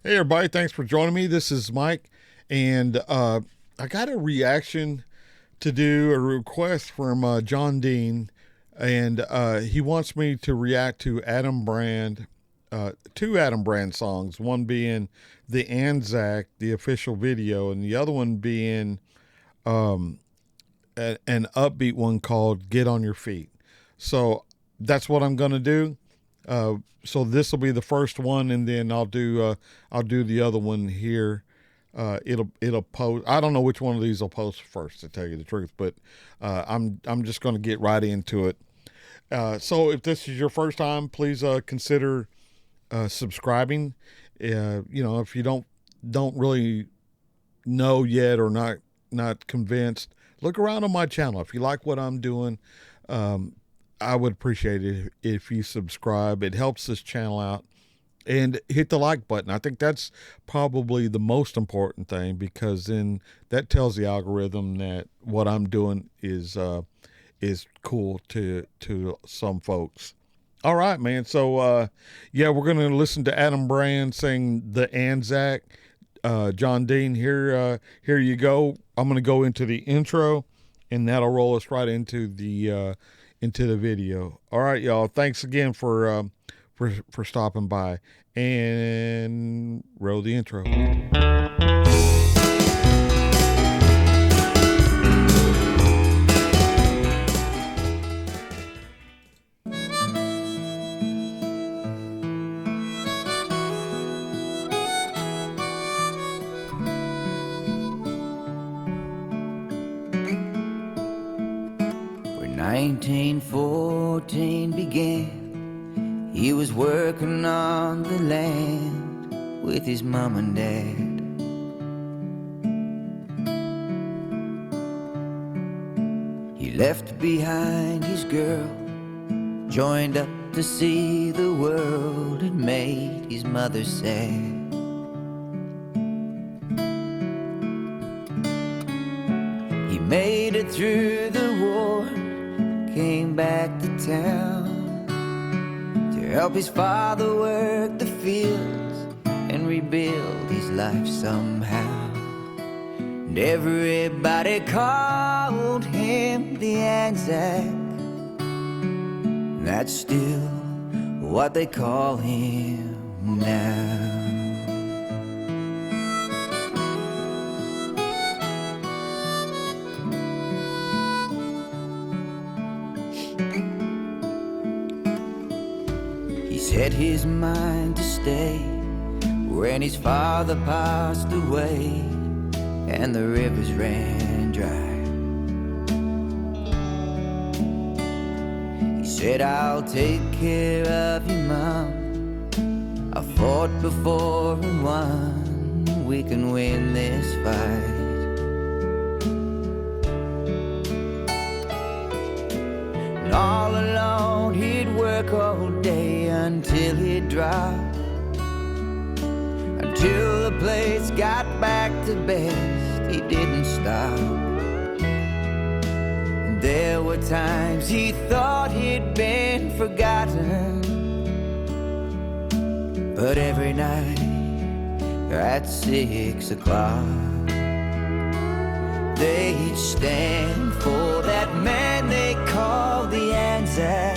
Hey, everybody. Thanks for joining me. This is Mike, and I got a reaction to do, a request from John Dean, and he wants me to react to two Adam Brand songs, one being the Anzac, the official video, and the other one being um, an upbeat one called Get on Your Feet. So that's what I'm going to do. So this will be the first one, and then I'll do the other one here. It'll post. I don't know which one of these will post first, to tell you the truth, but I'm just going to get right into it. So if this is your first time, please consider subscribing. If you don't really know yet or not convinced, look around on my channel. If you like what I'm doing, I would appreciate it if you subscribe. It helps this channel out. And hit the like button. I think that's probably the most important thing, because then that tells the algorithm that what I'm doing is cool to some folks. All right, man. So yeah, we're gonna listen to Adam Brand sing the Anzac. John Dean, here you go. I'm gonna go into the intro, and that'll roll us right into the video. All right, y'all. Thanks again for stopping by, and roll the intro. 1914 began. He was working on the land with his mom and dad. He left behind his girl, joined up to see the world, and made his mother sad. He made it through the war, came back to town to help his father work the fields and rebuild his life somehow. And everybody called him the Anzac. That's still what they call him now. He set his mind to stay when his father passed away and the rivers ran dry. He said, I'll take care of you, Mom. I fought before and won. We can win this fight. And all alone he'd work all day until he'd drop, until the place got back to best. He didn't stop. And there were times he thought he'd been forgotten, but every night at 6 o'clock they'd stand for that man they called the Anzac.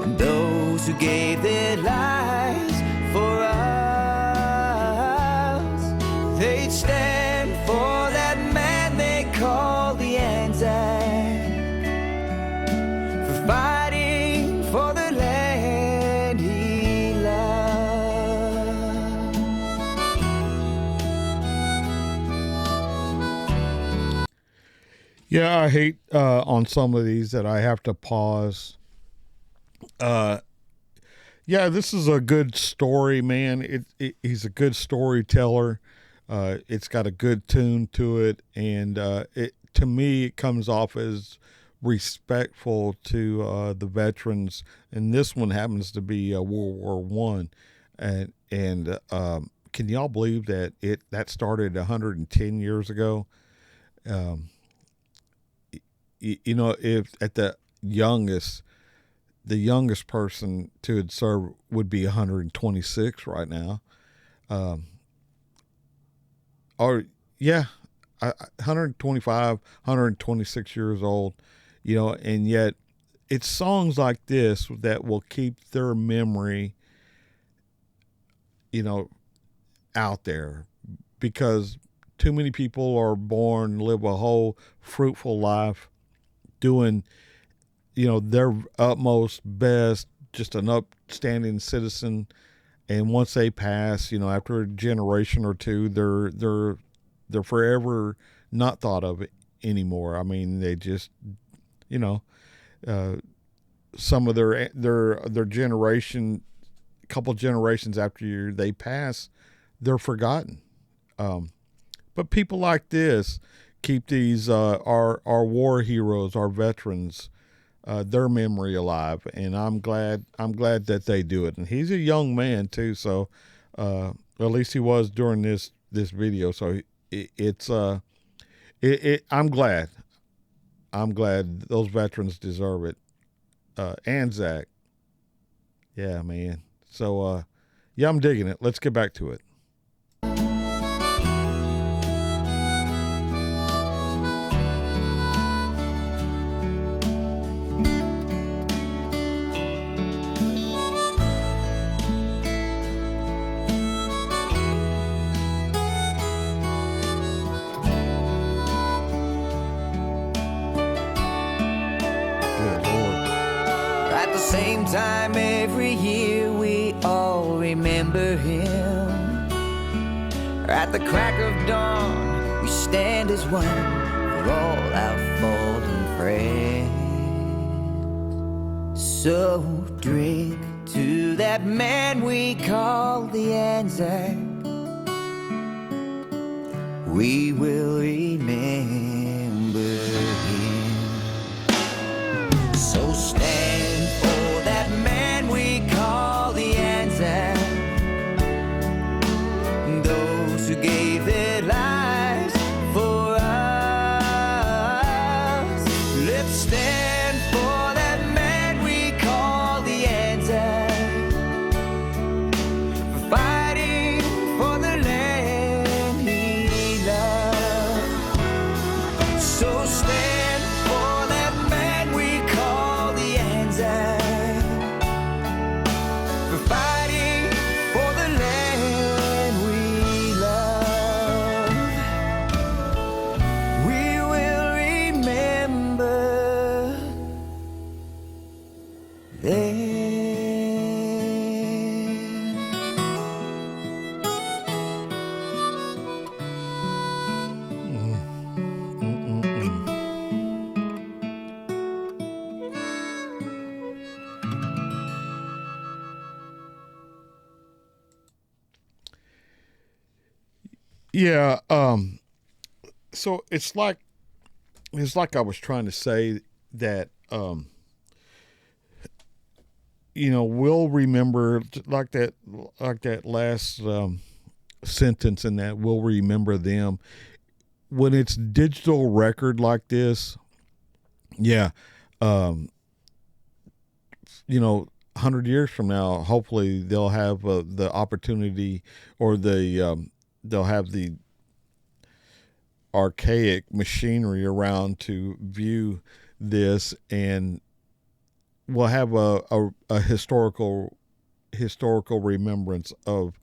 And those who gave their lives for us, they'd stand for that man they called the Anzac, for fighting for the land he loved. Yeah, I hate on some of these that I have to pause. Yeah, this is a good story, man. He's a good storyteller. It's got a good tune to it, and to me, it comes off as respectful to the veterans. And this one happens to be World War One, and can y'all believe that that started 110 years ago? If at the youngest, the youngest person to have served would be 126 right now. Um, or yeah, 125, 126 years old, and yet it's songs like this that will keep their memory, you know, out there, because too many people are born, live a whole fruitful life doing, their utmost best, just an upstanding citizen. And once they pass, after a generation or two, they're forever not thought of anymore. I mean, they just, you know, uh, some of their generation, couple generations after they pass, they're forgotten. Um, but people like this keep these our war heroes, our veterans, their memory alive, and I'm glad that they do it. And he's a young man too, so at least he was during this video. So I'm glad those veterans deserve it. Anzac, yeah, man. So yeah, I'm digging it. Let's get back to it. Good Lord. At the same time, every year we all remember him. At the crack of dawn, we stand as one for all our fallen friends. So drink to that man we call the Anzac. We will remember him. So stand for that man we call the Anzac. Those who gave their lives for us. Let's stand for that man we call the Anzac. For fighting for the land he loved. So stand for that man we call the Anzac. For fighting for the land we love. We will remember them. Mm-mm-mm. Yeah. So it's like I was trying to say that we'll remember, like that last sentence in that, we'll remember them when it's digital record like this. Yeah. um 100 years from now, hopefully they'll have the opportunity, or they'll have the archaic machinery around to view this, and we'll have a historical remembrance of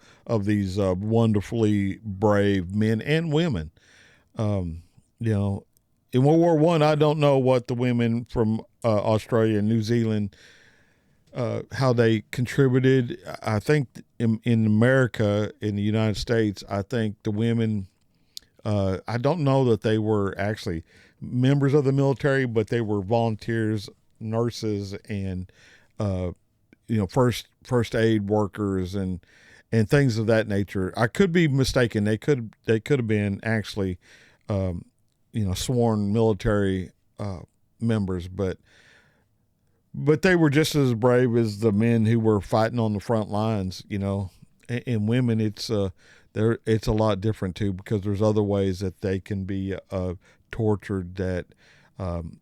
these wonderfully brave men and women. Um, you know, in World War I, I don't know what the women from Australia and New Zealand, how they contributed. I think in America, in the United States, I think the women. I don't know that they were actually members of the military, but they were volunteers, nurses, and first aid workers, and things of that nature. I could be mistaken. They could have been actually sworn military members, but they were just as brave as the men who were fighting on the front lines. And women, it's a lot different too, because there's other ways that they can be tortured that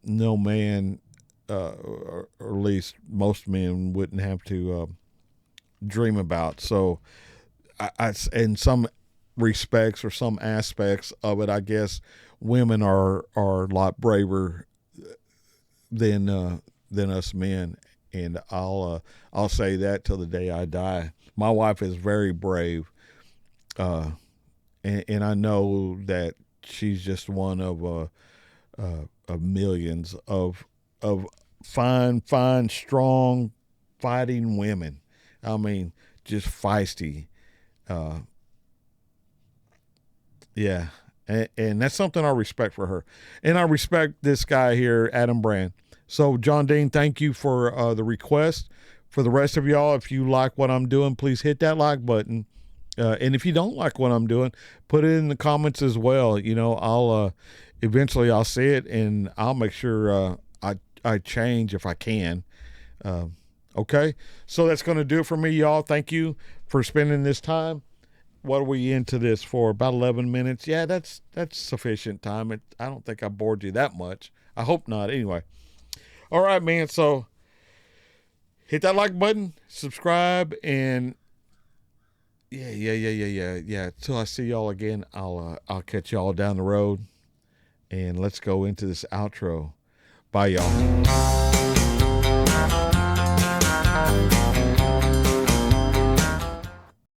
no man or at least most men wouldn't have to dream about. So, in some respects or some aspects of it, I guess women are a lot braver than us men, and I'll say that till the day I die. My wife is very brave, and I know that she's just one of millions of fine, strong, fighting women. I mean, just feisty. Uh, yeah, and that's something I respect for her, and I respect this guy here, Adam Brand. So, John Dean, thank you for the request. For the rest of y'all, if you like what I'm doing, please hit that like button. And if you don't like what I'm doing, put it in the comments as well. You know, I'll eventually I'll see it, and I'll make sure I change if I can. Okay, so that's going to do it for me, y'all. Thank you for spending this time. What are we into this for? About 11 minutes. Yeah, that's sufficient time. I don't think I bored you that much. I hope not. Anyway, all right, man. So hit that like button, subscribe, and yeah. Till I see y'all again, I'll catch y'all down the road, and let's go into this outro. Bye, y'all.